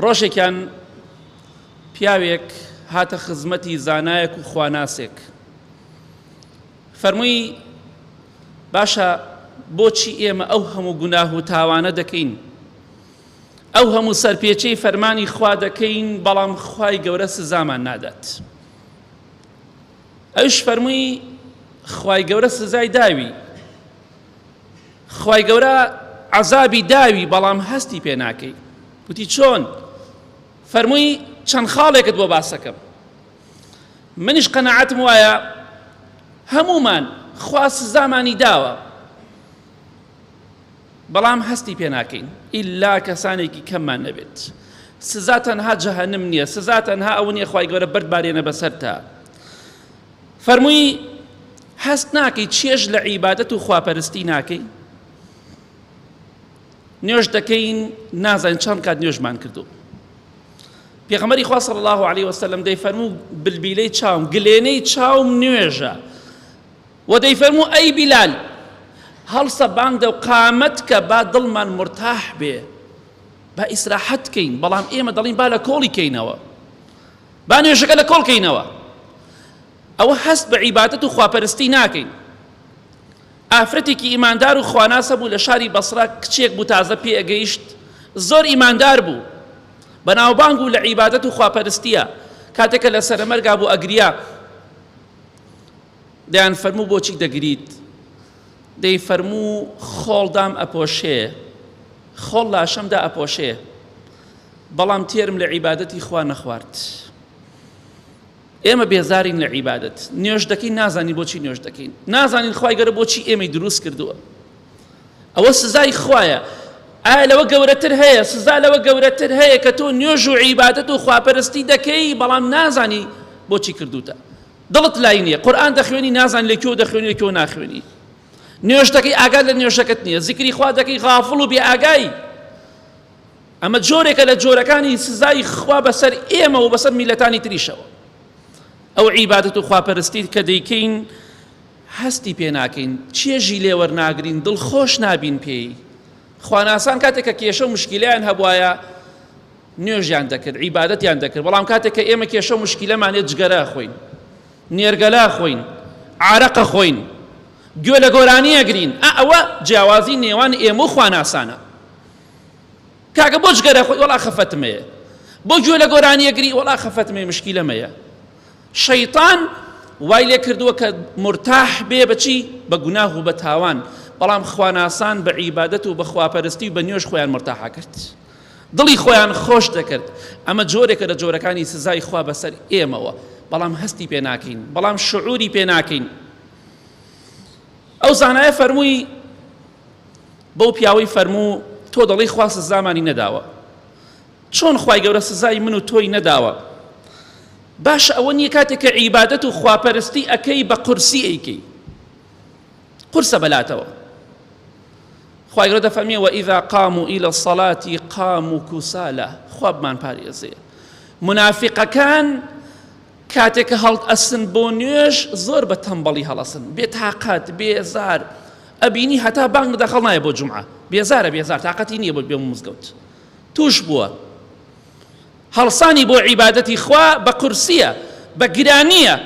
ڕۆژێکیان پیاوێک هاتە خزمەتی زانایەک و خواناسێک، فەرمووی باشە بۆچی ئێمە ئەو هەموو گوناه و تاوانە دەکەین، ئەو هەموو سەرپێچەی فەرمانی خوا دەکەین، بەڵام خوای گەورە سزامان نادات. ئەوش فەرمووی خوای گەورە سزای داوی، خوای گەورە عەزابی داوی، بەڵام هەستی پێ ناکەی. وتی چۆن؟ فەرمووی چەند خاڵێکت بۆ باسەکەم، منیش قەناعەتم وایە هەمومان خوا سزامانی داوە، بەڵام هەستی پێ ناکەین ئیلا کەسانێکی کەممان نەبێت. سزا تەنها جەهەنم نییە، سزا تەنها ئەو نییە خوای گەورە بەربارێنە بەسەرتا. فەرمووی هەست ناکەی چێژ لە عیبادەت و خواپەرستی ناکەی، نوێژ دەکەین نازانین چەند کات نوێژمان کردو. پێغەمبەری خوا صلی الله علیه وسلم دەیفەرموو بلبیلەی چاوم، گلێنەی چاوم نوێژە، و دەیفەرموو ئەی بیلال هەڵسە بانگ دە و قامەت کە با دڵمان مرتاح بێ، با ئیسراحەت کەین، بەڵام ئێمە دەڵین با لە کۆڵی کەینەوە، با نوێژەکە لە کۆڵ کەینەوە. ئەوە هەست بە عیبادەت و خواپەرستی ناکەین. ئافرەتێکی ئیماندار و خواناسە بوو لە شاری بەسرا، کچێک بوو تازە پێ ئەگەیشت، زۆر ئیماندار بوو، بەناوبانگ و لە عیبادەت و خواپەرستیە. کاتێکە لە سەرمەرگا بوو ئەگریا، دەیان فەرموو بۆچی دەگریت؟ دەی فەرموو خۆڵدام ئەپۆشێ، خۆڵ لاشەمدا ئەپۆشێ، بەڵام تێرم لە عیبادەتی خوا نەخوارد. ئێمە بێزارین لە عیبادەت، نوێژ دەکەین نازانین بۆچی نوێژ دەکەین، نازانین خوای گەورە بۆچی ئێمەی دروست کردووە. ئەوە سزای خوایە. ئایا لەوە گەورەتر هەیە؟ سزا لەوە گەورەتر هەیە کە تۆ نوێژ و عیبادەت و خواپەرستی دەکەی، بەڵام نازانی بۆچی کردوتە، دڵت لای نییە، قورئان دەخوێنی نازانی لەکوێ دەخوێنی لەکوێ ناخوێنی، نوێژ دەکەی ئاگات لە نوێژەکەت نییە، زیکری خوا دەکەی غافڵ و بێ ئاگایی. ئەمە جۆرێکە لە جۆرەکانی سزای خوا بەسەر ئێمە و بەسەر میلەتانی تریشەوە. ئەو عیبادەت و خواپەرستی کە دەیکەین هەستی پێ ناکەین، چێژی لێ وەرناگرین، دڵخۆش نابین پێی. خواناسان کاتێک کە کێشە و مشکیلەیان هەبوایە نوێژیان دەکرد، عیبادەتیان دەکرد، بەڵام کاتێک کە ئێمە کێشە و مشکیلەمانێت جگەرە خۆین، نێرگەلا خۆین، عارەقە خۆین، گوێ لە گۆرانی ئەگرین، ئەوە جیاوازی نێوان ئێمە و خواناسانە. کاکە بۆ جگەرە خۆی؟ وەڵا خەفەتمەیە. بۆ گوێ لە گۆرانی ئەگری؟ وەڵا خەفەتمەیە، مشکیلەمەیە. شەیطان وای لێ کردووە کە مرتاح بێ بەچی؟ بە گوناه و بە تاوان، بەڵام خواناسان بە عیبادەت و بە خواپەرستی و بە نوێژ خۆیان مرتاحە کرد، دڵی خۆیان خۆش دەکرد. ئەمە جۆرێکە لە جۆرەکانی سزای خوا بەسەر ئێمەوە، بەڵام هەستی پێ ناکەین، بەڵام شعوری پێ ناکەین. ئەو زانایە فەرمووی بەو پیاوەی فەرموو تۆ دەڵی خوا سزامانی نەداوە، چۆن خوای گەورە سزای من و تۆی نەداوە؟ باش ئەوە نییە کاتێک کە عیبادەت و خواپەرستی ئەکەی بە قورسی ئەیکەی، قورسە بەلاتەوە. خوای گەورە دەفەرمێ وئیذا قاموا إلى الصلاة قاموا كسالى، خوا بمان پارێزێ. منافقەکان کاتێک کە هەڵ ئەسن بۆ نوێژ زۆر بە تەمبەڵی هەڵەسن، بێتاقەت، بێزار، ئەبینی هەتا بانگ دەخەڵ نایە بۆ جومعە، بێزارە، بێزار، تاقەتی نییە بۆ بێ مزگەوت، توش بووە. هەڵسانی بۆ عیبادەتی خوا بە قورسیە، بە گرانیە.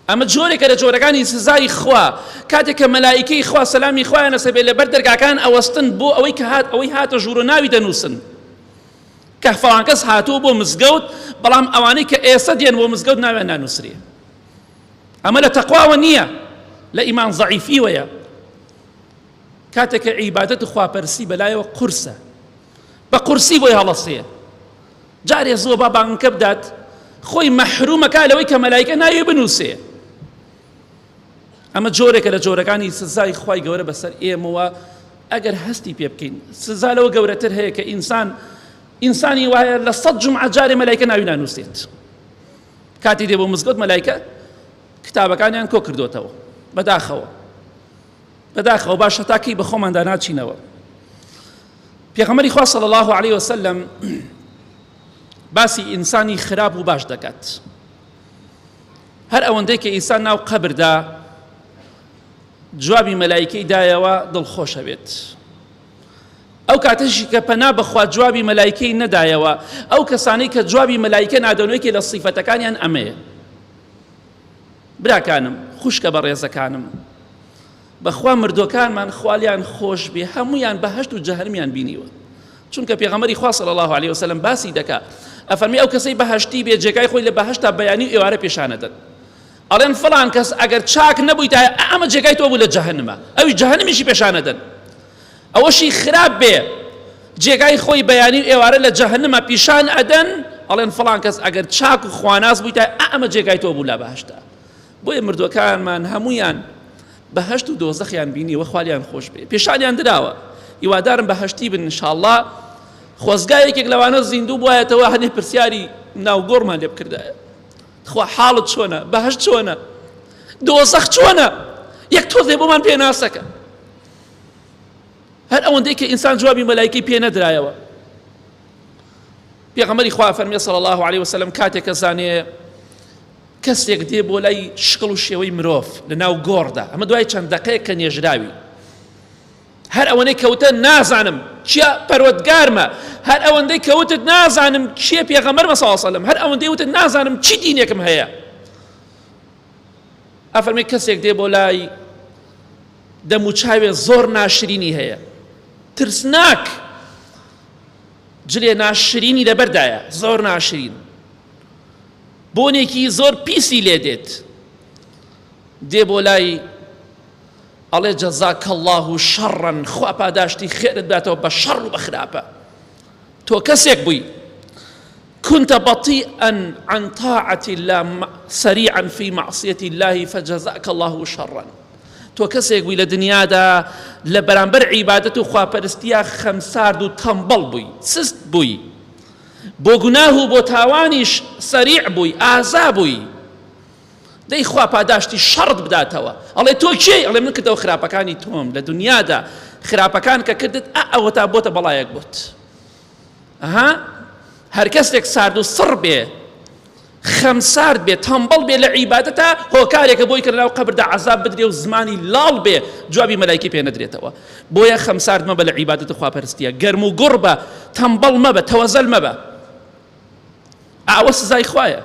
ئەمە جۆرێکە لە جۆرەکانی سزای خوا. کاتێک کە مەلائیکەی خوا سەلامی خوایان لەسەر لەبەر دەرگاکان ئەوەستن بۆ ئەوەی کە ئەوەی هاتە ژوور و ناوی دەنووسن، کە فەڵان کەس هاتووە بۆ مزگەوت، بەڵام ئەوانەی کە ئێستا دێن بۆ مزگەوت ناویان نانووسرێ. ئەمە لە تەقواوە نییە، لە ئیمان زەعیفیوەیە. کاتێک کە عیبادەت و خواپەرسی بەلایەوە قورسە، بە قورسی بۆی هەڵەسێ. جارێ زۆر با بانگکە بدات، خۆی مەحرومەکە لەوەی کە مەلایکە ناوی بنووسێ. ئەمە جۆرێکە لە جۆرەکانی سزای خوای گەورە بەسەر ئێمەوە ئەگەر هەستی پێ بکەین. سزا لەوە گەورەتر هەیە کە ئینسانی وایە لە 100 جومعە جارێ مەلایکە ناوی نانووسێت. کاتی دێ بۆ مزگەوت مەلایکە کتابەکانیان کۆ کردوتەوە بەداخەوە باش هەتا کەی بە خۆماندا ناچینەوە. پێغەمبەری خوا صلی الله علیه وسلم باسی ئینسانی خراپ و باش دەکات. هەر ئەوەندەی کە ئینسان ناو قەبردا جوابی مەلایکەی دایەوە دڵخۆشە بێت. ئەو کاتەشی کە پەنا بەخوا جوابی مەلایکەی نەدایەوە ئەو کەسانەی کە جوابی مەلایکە نادەنوێکی لە سیفەتەکانیان ئەمەیە. براکانم خوشکە بە ڕێزەکانم، بەخوا مردوەکانمان خوالیان خۆش بێ هەمویان بەهەشت و جەهەنەمیان بینیوە، چونکە پێغەمبەری خوا صلی الله علیه وسلم باسی دەکا ئەفەرمی ئەو کەسەی بەهەشتی بێ جێگای خۆی لە بەهەشتا بەیانی و ئێوارە پێشانەدەن، ئەڵێن فڵان کەس ئەگەر چاک نەبوویتە ئەمە جێگای تۆ بوو لە جەهەنەمە، ئەوی جەهەنەمیشی پێشانەدەن. ئەوەشی خراپ بێ جێگای خۆی بەیانی و ئێوارە لە جەهەنەمە پیشان ئەدەن، ئەڵێن فڵان کەس ئەگەر چاک و خواناس بوویتە ئەمە جێگای تۆ بوو لە بەهەشتا. بۆیە مردوەکانمان هەمویان بەهەشت و دۆزەخیان بینیوە، خوالیان خۆش بێ، پێشانیان دراوە، هیوادارم بەهەشتی بن ئینشاءڵڵا. خۆزگایەکێک لەوانە زیندوو بوایەتەوە هەنێ پرسیاری ناوگۆڕمان لێ بکردایە، خوا حاڵت چۆنە، بەهەشت چۆنە، دۆزەخ چۆنە، یەک تۆزێ بۆمان پێ ناسەکە. هەر ئەوەندەی کە ئینسان جوابی مەلایکەی پێ نەدرایەوە. پێغەمبەری خوا فەرمێ صلی الله علیه وسلم کاتێک کە زانێ کەسێک دێ بۆ لای شقڵ و شێوەی مرۆڤ لە ناو گۆڕدا، ئەمە دوای چەند دەقەیەک کە نێژراوی، هەر ئەوەندەی کەوتە نازانم چیە پەروەردگارمە، هەر ئەوەندەی کەوتت نازانم چیە پێغەمبەرمە صلی الله علیه وسلم، هەر ئەوەندەی وتت نازانم چی دینێکم هەیە. ئەفەرمێ کەسێک دێ بۆ لای دەم و چاوێ زۆر ناشرینی هەیە، ترسناک، جلێ ناشرینی لەبەردایە، زۆر ناشرین، بۆنێکی زۆر پیسی لێ دێت، دێ بۆ لای ئەڵێ جەزاکە الله شەڕەن، خوا پاداشتی خێرت باتەوە بە شەڕ و بە خراپە، تۆ کەسێک بووی كنت بطيئا عن طاعة الله سريعا في معصية الله فجزاك الله شرا. تۆ کەسێک بووی لە دنیادا لە بەرامبەر عیبادەت و خواپەرستیە خەمسارد و تەمبەڵ بووی، سست بووی، بۆ گوناه و بۆ تاوانیش سەریع بووی، ئازا بووی، دەی خوا پاداشتی شەڕت بداتەوە. ئەڵێ تۆ کێی؟ ئەڵێ من کردەوە خراپەکانی تۆم لە دنیادا، خراپەکان کە کردت ئەوە تا بۆتە بەڵایەک بوت. ئەها هەر کەسێک سارد و سڕ بێ، خەمسارد بێ، تەمبەڵ بێ لە عیبادەتە، هۆکارێکە بۆی کە لەناو قەبردا عەزاب بدرێ و زمانی لاڵ بێ، جوابی مەلایکەی پێ نەدرێتەوە. بۆیە خەمسارد مەبە لە عیبادەت و خواپەرستیە، گەرم و گوڕ بە، تەمبەڵ مەبە، تەوەزەل مەبە. ئەوە سزای خوایە،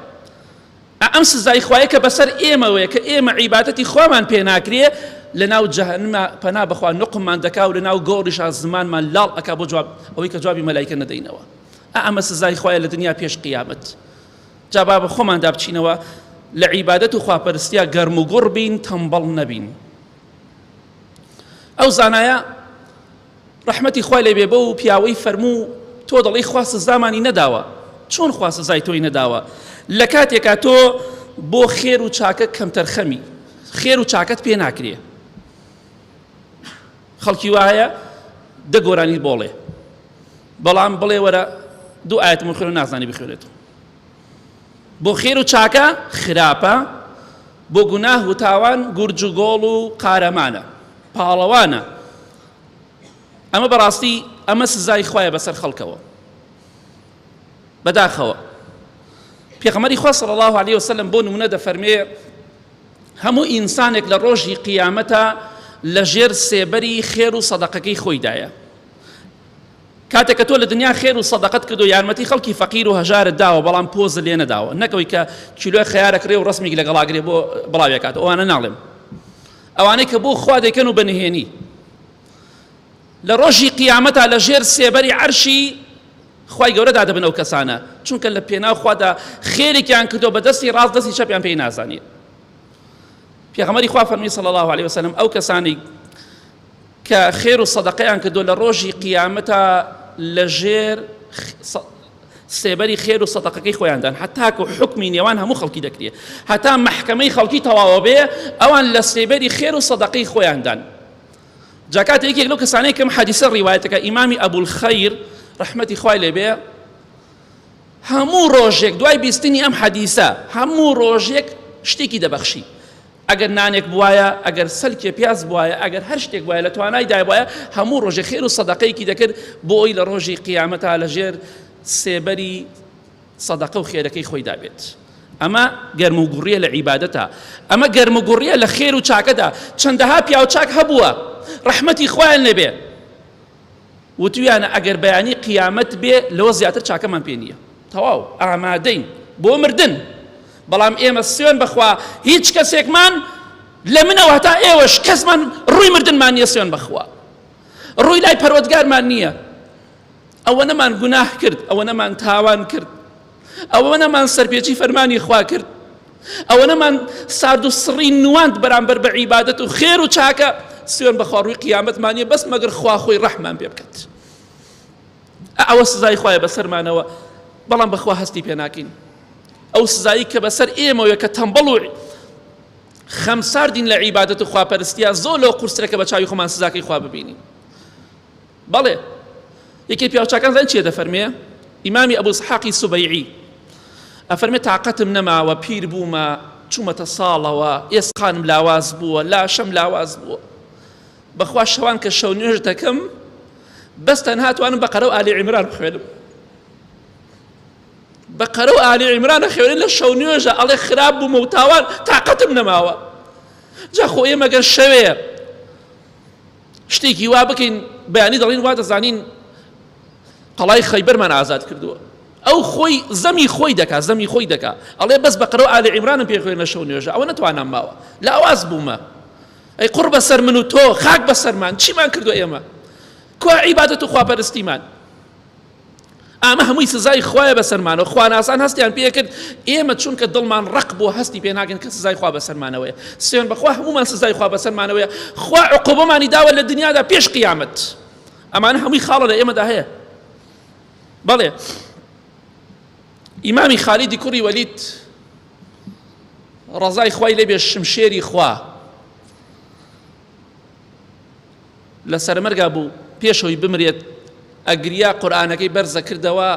ئەم سزای خوایە کە بەسەر ئێمەوەیە کە ئێمە عیبادەتی خۆمان پێ ناکرێ، لەناو جەهەنەمە پەنا بەخوا نوقممان دەکا و لەناو گۆڕیشا زمانمان لاڵ ئەکا بۆ جواب ئەوەی کە جوابی مەلایکە نەدەینەوە. ئەمە سزای خوایە لە دنیا پێش قیامەت. جا با بە خۆماندا بچینەوە لە عیبادەت و خواپەرستیە گەرم و گوڕ بین، تەمبەڵ نەبین. ئەو زانایە ڕەحمەتی خوای لێ بێ بە و پیاوەی فەرموو تۆ دەڵێی خوا سزامانی نەداوە، چۆن خوا سزای تۆی نەداوە؟ لە کاتێکا تۆ بۆ خێر و چاکە کەمتەرخەمی، خێر و چاکەت پێ ناکرێ، خەڵکی وایە دەگۆرانی بۆڵێ، بەڵام بڵێ وەرە دوو ئاەتم خوێن و نازانی بخوێنێتەوە. بۆ خێر و چاکە خراپە، بۆ گوناه و تاوان گورج و گۆڵ و قارەمانە، پاڵەوانە. ئەمە بەڕاستی ئەمە سزای خوایە بەسەر خەڵکەوە. بەداخەوە پێغەمبەری خوا صلی الله علیه وسلم بۆ نمونە دەفەرمێ هەموو ئینسانێک لە ڕۆژی قیامەتە لەژێر سێبەری خێر و سەدەقەکەی خۆیدایە. کاتێک کە تۆ لە دنیا خێر و سەدەقەت کردو، یارمەتی خەڵکی فەقیر و هەژارت داوە، بەڵام پۆز لێ نەداوە، نەکەوەی کە کیلۆی خەیارەکرێ و ڕسمێکی لەگەڵاگرێ بۆ بڵاوێکات، ئەوانە ناڵێم، ئەوانەی کە بۆ خوا دەیکەن و بەنهێنی لە ڕۆژی قیامەتە لەژێر سێبەری عەرشی خوای گەورە دادەبن ئەو کەسانە، چونکە لە پێناو خوادا خێرێکیان کردو بە دەستی ڕاست دەستی چەپیان پێی نازانێ. پێغەمبەری خوا فەرمی صلی الله علیه وسلم ئەو کەسانی کە خێر و سەدەقەیان کردو لە ڕۆژی قیامەتە لەژێر سێبەری خێر و سەدەقەکەی خۆیاندان، هەتاکە حکمی نێوان هەموو خەڵکی دەکرێ، هەتا مەحکەمەی خەڵکی تەواوە بێ، ئەوان لە سێبەری خێر و سەدەقەی خۆیاندان. جاکات یەکێک لەو کەسانەی کەم حەدیسە ڕیوایەتەکە ئیمامی ئەبولخەیر ڕەحمەتی خوای لێ بێ، هەموو ڕۆژێک دوای بیستنی ئەم حەدیسە هەموو ڕۆژێک شتێکی دەبەخشی، ئەگەر نانێک بوایە، ئەگەر سەلکێ پیاز بوایە، ئەگەر هەر شتێک بوایە لە توانای دای بوایە، هەموو ڕۆژێک خێر و سەدەقەیەکی دەکرد بۆ ئەوی لە ڕۆژی قیامەتە لەژێر سێبەری سەدەقە و خێرەکەی خۆی دابێت. ئەمە گەرم و گوڕیە لە عیبادەتە، ئەمە گەرم و گوڕیە لە خێر و چاکەدا. چەندەها پیاو چاک هەبووە ڕەحمەتی خوایان لێ بێ، وتویانە ئەگەر بەیانی قیامەت بێ لەوە زیاتر چاکەمان پێ نییە تەواو ئامادەین بۆ مردن بەڵام ئێمە سوێن بەخوا هیچ کەسێکمان لە منەوە هەتا ئێوەش کەسمان ڕووی مردنمان نییە سوێن بەخوا ڕووی لای پەروەردگارمان نییە ئەوە نەمان گوناه کرد ئەوە نەمان تاوان کرد ئەوە نەمان سەرپێچی فەرمانی خوا کرد ئەوە نەمان سارد و سڕی نواند بەرامبەر بە عیبادەت و خێر و چاکە سوێن بەخوا ڕووی قیامەتمان نییە بەس مەگەر خوا خۆی ڕەحمان پێ بکات ئەوە سزای خوایە بەسەرمانەوە بەڵام بەخوا هەستی پێ ناکەین ئەو سزایی کە بەسەر ئێمەوە کە تەمبەڵ و خەمساردین لە عیبادەت و خواپەرستیە زۆر لەو قورسرە کە بە چاوی خۆمان سزاکەی خوا ببینین بەڵێ یەکێ پیاوچاکان زان چیە دەفەرمێ ئیمامی ئەبوو ئیسحاقی سوبەیعی ئەفەرمێ تاقەتم نەماوە پیر بوومە چوومەتە ساڵەوە ئێسقانم لاواز بووە لاشەم لاواز بووە بەخوا شەوان کە شەو نوێژ دەکەم بەس تەنها توانم بەقەرە و ئالی عیمران بخوێنم بەقەرە و ئالی عیمرانە خوێنین لە شەو نوێژە ئەڵێ خراپ بوومە و تاوان تاقەتم نەماوە جا خۆ ئێمە گەر شەوەیە شتێکی وا بکەین بەیانی دەڵین وا دەزانین قەڵای خەیبەرمان ئازاد کردووە ئەو خۆی زەمی خۆی دەکا ئەڵێ بەس بەقەرە و ئالی عیمرانم پێ خوێن لە شەو نوێژە ئەوە نەتوانام ماوە لە ئاواز بوومە ئەی قوڕ بەسەر من و تۆ خاک بەسەرمان چیمان کردووە ئێمە کوا عیبادەت و خواپەرستیمان ئەمە هەمووی سزای خوایە بەسەرمانەوە خواناسان هەستیان پێ کرد ئێمە چونکە دڵمان ڕق بۆ هەستی پێ ناگەن کە سزای خوا بەسەرمانەوەیە سوێن بەخوا هەموومان سزای خوا بەسەرمانەوەیە خوا عقوبەمانی داوە لە دنیادا پێش قیامەت ئەمانە هەمووی خاڵە لە ئێمەدا هەیە بەڵێ ئیمامی خالیدی کوڕی وەلید ڕەزای خوای لێبێ شمشێری خوا لە سەرمەرگا بوو پێشەوەی بمرێت ئەگریا قورئانەکەی بەرزە کردەوە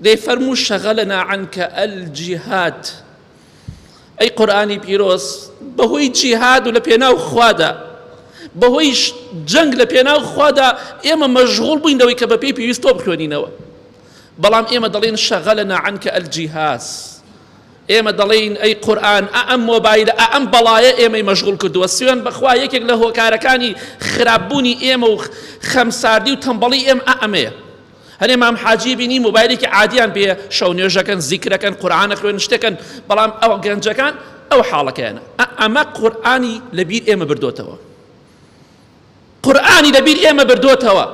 دەیفەرموو شەغەلەنا عنکە ئەلجیهاد ئەی قورئانی پیرۆز بەهۆی جیهاد و لە پێناو خوادا بەهۆی جەنگ لە پێناو خوادا ئێمە مەشغوڵ بووین لەوەی کە بەپێی پێویست تۆ بخوێنینەوە بەڵام ئێمە دەڵێن شەغەلەنا عنکە ئەلجیهاز ئێمە دەڵێن ئەی قورئان ئەم مۆبایلە ئەم بەڵایە ئێمەی مەشغوڵ کردووە سوێن بەخوا یەکێک لە هۆکارەکانی خراپبوونی ئێمە و خەمساردی و تەمبەڵی ئێمە ئەمەیە هەنێ مام حاجی بینی مۆبایلێکی عادیان پێ شەو نوێژەکەن زیکرەکەن قورئانە خوێن شتەکەن بەڵام ئەو گەنجەکان ئەو حاڵەکەیانە ئەمە قورئانی لەبیر ئێمە بردوتەوە قورئانی لەبیر ئێمە بردوتەوە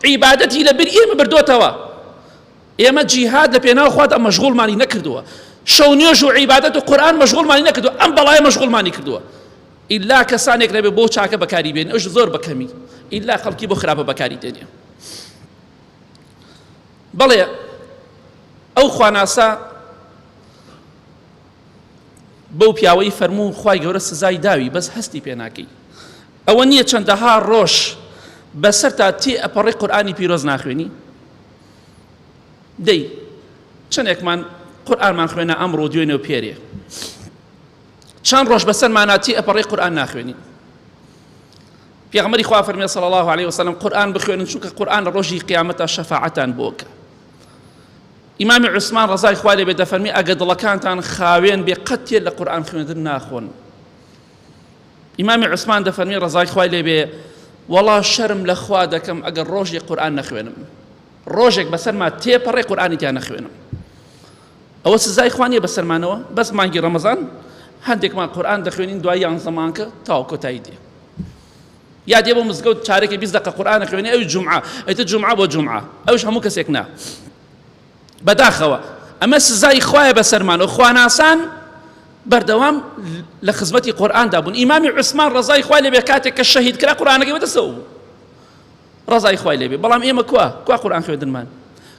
عیبادەتی لەبیر ئێمە بردوتەوە ئێمە جیهاد لە پێناو خوادا مەشغوڵمانی نەکردووە شەو نوێژ و عیبادەت و قورئان مەشغوڵمانی نەکردووە ئەم بەڵایە مەشغوڵمانی کردووە ئیلا کەسانێک لەبێ بۆ چاکە بەکاری بێن ئەوش زۆر بەکەمی ئیلا خەڵکی بۆ خراپە بەکاری دێنێ بەڵێ ئەو خواناسا بەو پیاوەی فەرموو خوای گەورە سزای داوی بەس هەستی پێ ناکەی ئەوە نییە چەندەها ڕۆژ بەسەر تا تێ ئەپەڕی قورئانی پیرۆز ناخوێنی دەی چەندێکمان قورئانمان خوێنە ئەمڕۆ دوێنێ و پێرێ چەند ڕۆژ بەسەرمانە تێ ئەپەڕی قورئان ناخوێنی پێغەمبەری خوا فەرمێ صلی الله عليه وسلم قورئان بخوێنن چونکە قورئان لە ڕۆژی قیامەتە شەفاعەتان بۆکە ئیمامی عوسمان ڕەزای خوا لێبێ دەفەرمێ ئەگە دڵەکانتان خاوێن بێ قەت تێ لە قورئان خوێندن ناخۆن ئیمامی عوسمان دەفەرمێ ڕەزای خوای لێبێ وەڵا شەرم لە خوا دەکەم ئەگەر ڕۆژێ قورئان نەخوێنم ڕۆژێک بەسەرما تێپەڕێ قورئانی تیان نەخوێنم ئەوە سزای خوا نییە بەسەرمانەوە بەس مانگی ڕەمەزان هەندێکمان قورئان دەخوێنین دوای 11 مانگە تاو کۆتایی دێ یا دێ بۆ مزگەوت چارێکی 20 دقیقە قورئان نەخوێنی ئەوی جومعە ئەیتر جومعە بۆ جومعە ئەوش هەموو کەسێک نا بەداخەوە ئەمە سزای خوایە بەسەرمانەوە خواناسان بەردەوام لە خزمەتی قورئاندا بوون ئیمامی عوسمان ڕەزای خوای لێبێ کاتێک کە شەهید کرا قورئانەکەی بەدەستەوە بوو ڕەزای خوای لێبێ بەڵام ئێمە کوا قورئان خوێندنمان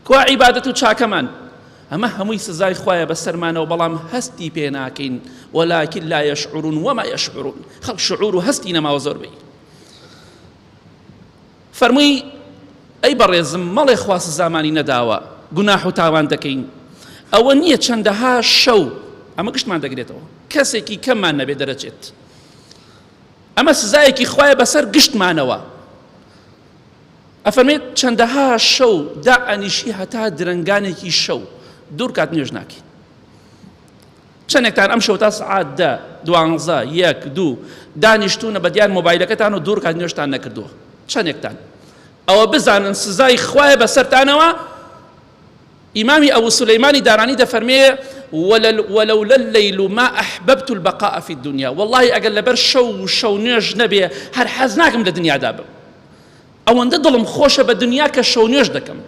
کوا عیبادەت و چاکەمان ئەمە هەمووی سزای خوایە بەسەرمانەوە بەڵام هەستی پێ ناکەین وەلاکن لا یەشعورون وما یەشعورون خەڵک شعور و هەستی نەماوە زۆربەی فەرمووی ئەی بەڕێزم مەڵێ خوا سزامانی نەداوە گوناح و تاوان دەکەین ئەوە نییە چەندەها شەو ئەمە گشتمان دەگرێتەوە کەسێکی کەممان نەبێ دەرەچێت ئەمە سزایەکی خوایە بەسەر گشتمانەوە ئەفەرمێت چەندەها شەو دائەنیشی هەتا درەنگانێکی شەو دوور کات نوێژ ناکەین چەندێکتان ئەم شەو تا سعات 10 12 1 2 دانیشتوونە بە دیار مۆبایلەکەتان و دوور کات نوێژتان نەکردووە چەندێکتان ئەوە بزانن سزای خوایە بەسەرتانەوە. ئیمامی ئەبوو سولەیمانی دارانی دەفەرمێ ولولا الليل ما أحببت البقاء في الدنيا، والله أقل لبر شو نوێژ نەبێ هەر حەز ناکەم لە دنیادا بم، ئەوەندە دڵم خۆشە بە دنیا کە شەو نوێژ دەکەم،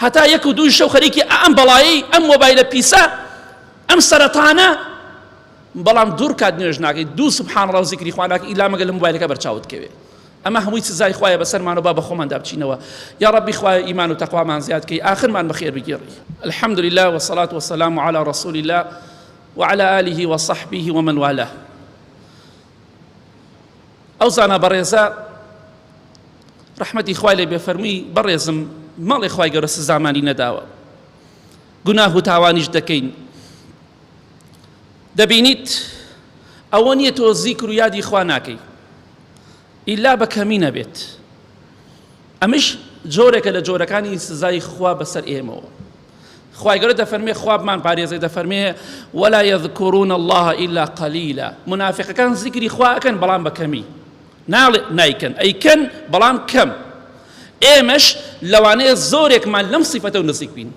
هەتا یەک و دوو شەو خەریکی ئەم بەڵایی ئەم مۆبایلە پیسە ئەم سەرەتانە، بەڵام دوور کات نوێژ ناکەیت، دوو سبحان الله و زیکری خوا ناکەی ئیلا مەگەر لە مۆبایلەکە بەرچاوت کەوێ. ئەمە هەمووی سزای خوایە بەسەرمانەوە، با بە خۆماندا بچینەوە. یا ربی خوایە ئیمان و تەقوامان زیاد کەی، ئاخرمان بەخێر بگێڕی. الحمد لله والصلاة والسلام على رسول الله وعلى آله وصحبه ومن والاه. ئەو زانە بەڕێزە ڕەحمەتی خوای لێ بێ فەرمووی بەڕێزم ماڵی خوای گەورە سزامانی نەداوە، گوناه و تاوانیش دەکەین. دەبینیت ئەوە نییە تۆ زیکر و یادی خوا ناکەی ئیلا بە کەمی نەبێت. ئەمەش جۆرێکە لە جۆرەکانی سزای خوا بەسەر ئێمەوە. خوای گەورە دەفەرمێ، خوا بمان پارێزەی دەفەرمێ ولا يذكرون الله إلا قليلا. منافقەکان زیکری خوا ئەکەن بەڵام بە کەمی، نایکەن، ئەیکەن بەڵام کەم. ئێمەش لەوانەیە زۆرێکمان لەم سیفەتە و نزیک بین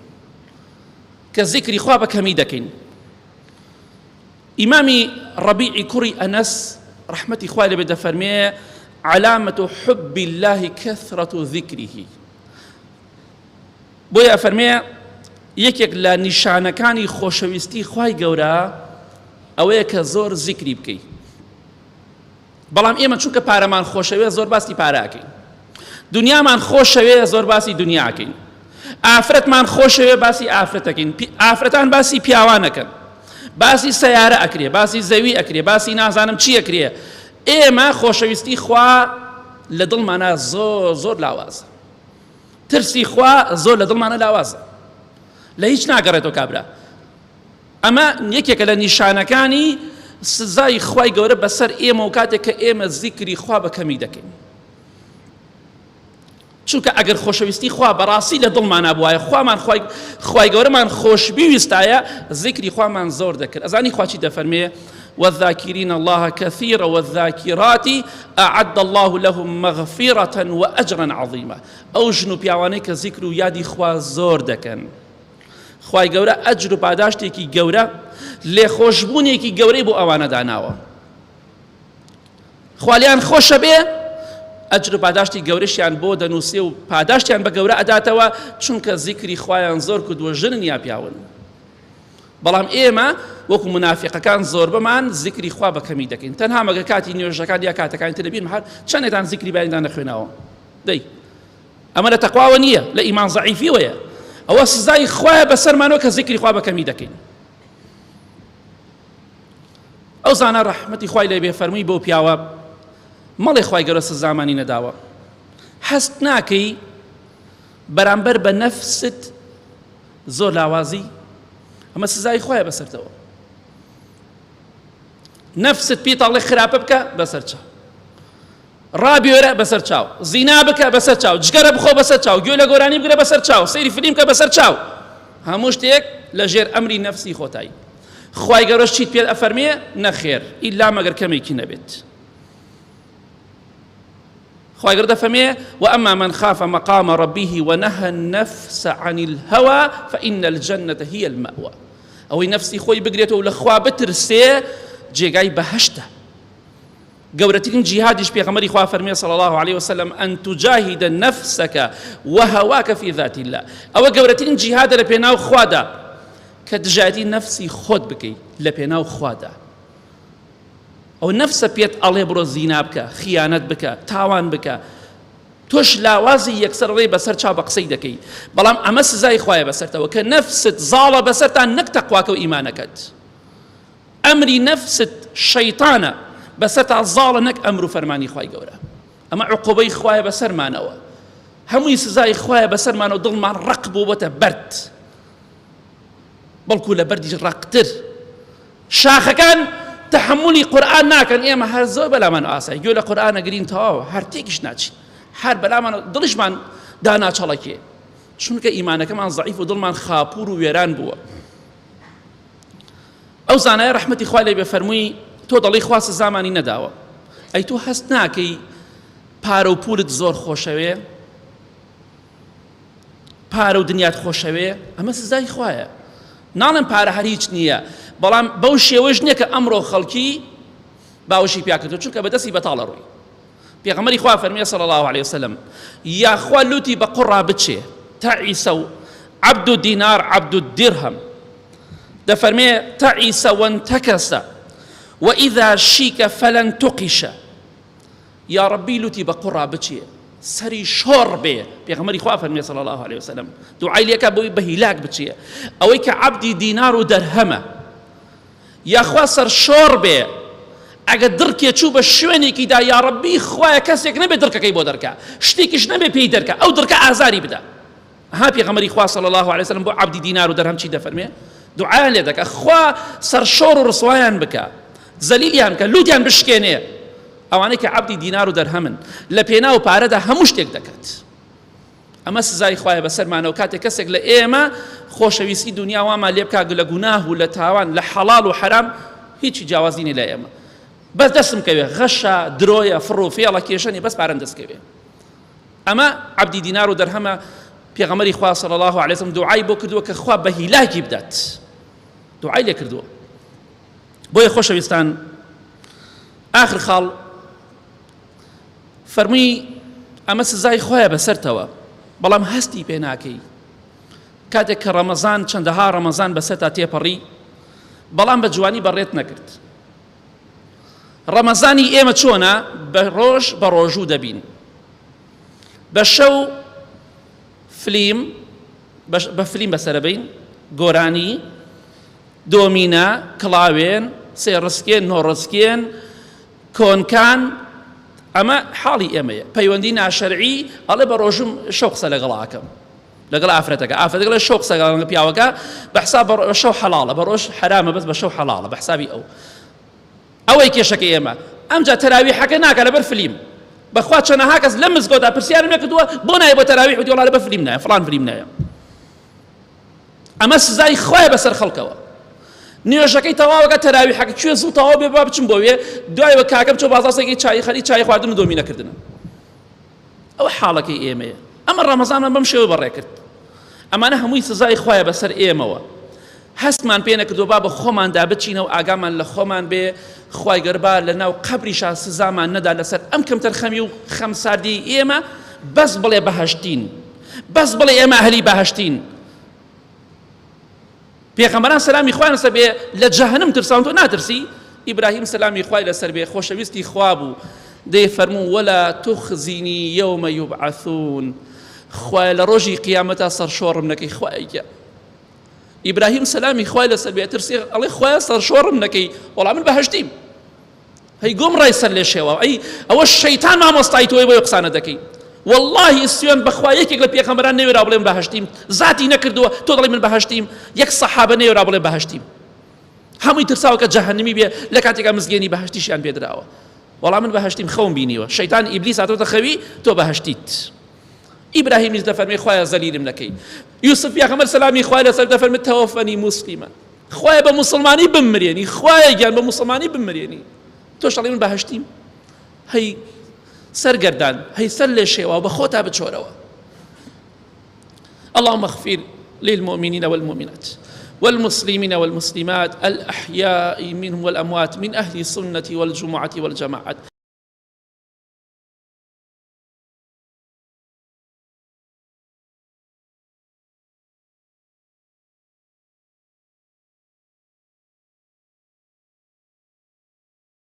کە زیکری خوا بە کەمی دەکەین. ئیمامی ڕەبیعی کوڕی ئەنەس ڕەحمەتی خوای لێ بێ دەفەرمێ علامة حب الله كثرة ذكره. بۆیە ئەفەرمێ یەکێک لە نیشانەکانی خۆشەویستی خوای گەورە ئەوەیە کە زۆر زیکری بکەی. بەڵام ئێمە چونکە پارەمان خۆشەوێ زۆر باسی پارەکەین، دنیامان خۆشەوێ زۆر باسی دنیاکەین، ئافرەتمان خۆشەوێ باسی ئافرەتەکەین، ئافرەتان باسی پیاوانەکەن، باسی سەیارە ئەکرێ، باسی زەوی ئەکرێ، باسی نازانم چی ئەکرێ. ئێمە خۆشەویستی خوا لە دڵمانە زۆر لاوازە، ترسی خوا زۆر لە دڵمانە لاوازە، لە هیچ ناگەڕێتەوە کابرا. ئەمە یەکێکە لە نیشانەکانی سزای خوای گەورە بەسەر ئێمە و کاتێک کە ئێمە زیکری خوا بە کەمی دەکەین. چونکە ئەگەر خۆشەویستی خوا بەڕاستی لە دڵمانە بوایە، خوای گەورەمان خۆشبیویستایە، زیکری خوامان زۆر دەکرد. ئەزانی خوا چی دەفەرمێ والذاكرين الله كثيرا والذاكرات أعد الله لهم مغفرة وأجرا عظيما. أو ژن و پیاوانەی کە زیکر و یادی خوا زۆر دەکەن، خوای گەورە ئەجر و پاداشتێکی گەورە، لێخۆشبوونێکی گەورەی بۆ ئەوانە داناوە. خوالیان خۆشە بێ، ئەجر و پاداشتی گەورەشیان بۆ دەنووسێ و پاداشتیان بە گەورە ئەداتەوە، چونکە زیکری خوایان زۆر کردووە، ژنن یا پیاون. بەڵام ئێمە وەکو منافقەکان زۆر بەمان زیکری خوا بە کەمی دەکەین. تەنها مەگە کاتی نوێژەکان یا کاتەکانی تەلەبین هەر چەندێتان زیکری بایەندا نەخوێناوە دەی. ئەمە لە تەقواوە نییە، لە ئیمان زەعیفیوەیە. ئەوە سزای خوایە بەسەرمانەوە کە زیکری خوا بە کەمی دەکەین. ئەو زانە ڕەحمەتی خوای لێ بێ فەرمووی بۆ پیاوە مەڵێ خوای گەورە سزامانی نەداوە، هەست ناکەی بەرامبەر بە نەفست زۆر لاوازی، ئەمە سزای خوایە بەسەرتەوە. نەفست پێتاڵێ خراپە بکە بەسەر چاو، ڕابێرە بەسەر چاو، زینا بکە بەسەر چاو، جگەرە بخۆ بەسەر چاو، گوێ لە گۆرانی بگرە بەسەر چاو، سەیری فیلم بکە بەسەر چاو، هەموو شتێک لە ژێر ئەمری نەفسی خۆتایی. خوای گەورەش چیت پێ ئەفەرمێ نەخێر ئیلا مەگەر کەمێکی نەبێت. خوای گەورە دەفەرمێ وأما من خاف مقام ربه ونهى النفس عن الهوى فإن الجنة هي المأوى. ئەوەی نەفسی خۆی بگرێتەوە لە خوا بترسێ جێگای بەهەشتە. گەورەترین جیهادیش پێغەمبەری خوا فەرمێ صلی الله عليه وسلم أن تجاهد نفسك وهواك في ذات الله. ئەوە گەورەترین جیهادە لە پێناو خوادا کە دژایەتی نەفسی خۆت بکەی لە پێناو خوادا. ئەو نەفسە پێت ئەڵێ بڕۆ زینا بکە، خیانەت بکە، تاوان بکە، تۆش لاوازی یەکسەر ڕێ بەسەر چاو بە قسەی دەکەی. بەڵام ئەمە سزای خوایە بەسەرتەوە کە نەفست زاڵە بەسەرتان نەک تەقواکە و ئیمانەکەت. ئەمری نەفست شەیتانە بەسەرتا زاڵە نەک ئەمر و فەرمانی خوای گەورە. ئەمە عوقوبەی خوایە بەسەرمانەوە، هەمووی سزای خوایە بەسەرمانەوە، دڵمان ڕق بووبەتە بەرد، بەڵکو لە بەردیش ڕقتر. شاخەکان تحملی قورآن ناکەن، ئێمە هەر زۆر بەلامان ئاسایی، گوێ لە قورآن ئەگرین تەواوە، هەر تێکیش ناچین، هەر بەلامان دڵشمان داناچەڵەکێ، چونکە ئیمانەکەمان زەعیف و دڵمان خاپوور و وێران بووە. ئەو زانایە ڕەحمەتی خوای لێ بێ فەرمووی تۆ دەڵی خوا سزامانی نەداوە، ئەی تۆ هەست ناکەی پارە و پولت زۆر خۆشەوێ، پارە و دنیات خۆشەوێ، ئەمە سزای خوایە. ناڵێن پارە هەر هیچ نییە، بەڵام بەو شێوەش نییە کە ئەمڕۆ خەڵکی باوشی پیا کردو، چونکە بەدەستی بەتاڵە ڕووی. پێغەمبەری خوا فەرمێ صلی الله عليه وسلم یاخوا لوتی بە قوڕا بچێ تعیسە و عبد الدینار عبد الدرهم، دەفەرمێ تعیسە وانتەکەسە وإذا شیکە فەلەن تقیشە. یا ڕەبی لوتی بە قوڕا بچێ سەری شۆڕ بێ، پێغەمبەری خوا فەرمێ صلی الله عليه وسلم دوعای لێکە بۆی بە هیلاک بچێ، ئەوەی کە عەبدی دینار و دەرهەمە، یاخوا سەر شۆڕ بێ ئەگە دڕکێ چوو بە شوێنێکیدا یا ڕەبی خوایە کەسێک نەبێ دڕکەکەی بۆ دەرکا، شتێکیش نەبێ پێی دەرکا، ئەو دڕکە ئازاری بدە. ها پێغەمبەری خوا صلی الله عليه وسلم بۆ عەبدی دینار و دەرهەم چی دەفەرمێ؟ دوعایان لێ دەکا خوا سەر شۆڕ و ڕسوایان بکە، زەلیلیان بکە، لوتیان بشکێنێ. ئەوانەی کە عەبدی دینار و دەرهەمن لە پێناو پارەدا هەموو شتێک دەکات. ئەمە سزای خوایە بەسەرمانەوە کاتێک کەسێک لە ئێمە خۆشەویستی دنیا وامان لێ بکا لە گوناه و لە تاوان لە حەڵاڵ و حەرام هیچی جیاوازی نیە لە ئێمە، بەس دەستم کەوێ غەشە درۆیە فڕ و فێڵە کێشەنی بەس پارەم دەستکەوێ. ئەمە عەبدی دینار و دەرهەمە. پێغەمبەری خوا صلی الله عليه وسلم دوعای بۆ کردووە کە خوا بە هیلاکی بدات، دوعای لێ کردووە. بۆیە خۆشەویستان ئاخر خاڵ فەرمووی ئەمە سزای خۆیە بەسەرتەوە، بەڵام هەستی پێ ناکەی. کاتێک کە ڕەمەزان چەندەها ڕەمەزان بەسەرتا تێپەڕی، بەڵام بە جوانی بەڕێت نەکرد. ڕەمەزانی ئێمە چۆنە؟ بە ڕۆژ بە ڕۆژوو دەبین، بە شەو فلیم بە فلیم بەسەرەبین، گۆرانی، دۆمینە، کڵاوێن، سێڕسکێن، نۆڕسکێن، کۆنکان. ئەمە حاڵی ئێمەیە. پەیوەندی ناشەرعی ئەڵێ بە ڕۆژم شەو قسە لەگەڵاکەم لەگەڵ ئافرەتەکە، ئافرەتەکە لە شەو قسە لەگەڵ پیاوەکە بە حساب بە شەو حەڵاڵە، بە ڕۆژ حرامە بەس بە شەو حەڵاڵە بە حسابی ئەو. ئەوەی کێشەکە ئێمە ئەمجا تەراویحەکە ناکە لەبەر فلیم. بەخوا چەندەها کەس لە مزگەوتدا پرسیارم لێ کردووە بۆ نایە بۆ تەراویح وتی وەڵا لەبەر فلیم نایە، فڵان فلیم نایە. ئەمە سزای خۆیە بەسەر خەڵکەوە. نوێژەکەی تەواوەکە تەراویحەکە کوێ زوو تەواو بێ با بچم بۆ وێ، دوایەوە کاکە بچۆ بازاڕێکی چای خەری چای خواردن و دۆمینەکردنە. ئەوە حاڵەکەی ئێمەیە. ئەمە ڕەمەزانمان بەم شێوە بەڕێ کرد. ئەمانە هەمووی سزای خۆیە بەسەر ئێمەوە. هەستمان پێ نەکردووە با بە خۆماندا بچینەوە ئاگامان لە خۆمان بێ، خوای گەورە لە ناو قەبریشا سزامان نەدا لەسەر ئەم کەمتەر خەمی و خەمساردی ئێمە، بەس بڵێ بەهەشتین، بەس بڵێ ئێمە ئەهلی بەهەشتین. پێغەمبەران سەلامی خوای لەسەر بێ لە جەهەنەم ترساون، تۆ ناترسی؟ ئیبراهیم سەلامی خوای لەسەر بێ خۆشەویستی خوا بوو، دەیفەرموو وەلا تخزینی یەومە یوبعەثون، خوای لە ڕۆژی قیامەتا سەرشۆڕم نەکەی. خوایە ئیبراهیم سەلامی خوای لەسەر بێ ترسی ئەڵێ خوایە سەرشۆڕم نەکەی، وەڵام من بەهەشتیم. هەی گۆم ڕای سەر لێ شێوە، ئەی ئەوە شەیتان مامۆستای تۆی بۆ قسانە دەکەی. والله سوێن بەخوا یەکێک لە پێغەمبەران نەوێرا بڵێن بەهەشتیم، زاتی نەکردووە تۆ دەڵێ من بەهەشتیم، یەک سەحابە نەوێرا بڵێن بەهەشتیم. هەمووی ترساوە کە جەهەنەمی بێ لە کاتێکا مزگەێنی بەهەشتیشیان پێدراوە. وەڵام من بەهەشتیم خەوم بینیوە، شەیتان ئیبلیس هاتۆتە خەوی تۆ بەهەشتیت. ئیبراهیمیش دەفەرمێ خوایە زەلیلم نەکەی. یوسف پێغەمبەر سەلامی خوای لەسەر دەفەرمێ تەوەفەنی موسلیمە، خوایە بە موسڵمانی بمرێنی، خوایە گیان بە موسڵمانی بمرێنی. تۆش دەڵێ من بەهەشتیم؟ هەی سرگردان، هەی سەر لێ شێوە بە خۆتا بچۆرەوە. اللهم اغفر للمؤمنين والمؤمنات والمسلمين والمسلمات الأحياء منهم والأموات من أهل السنة والجمعة والجماعة.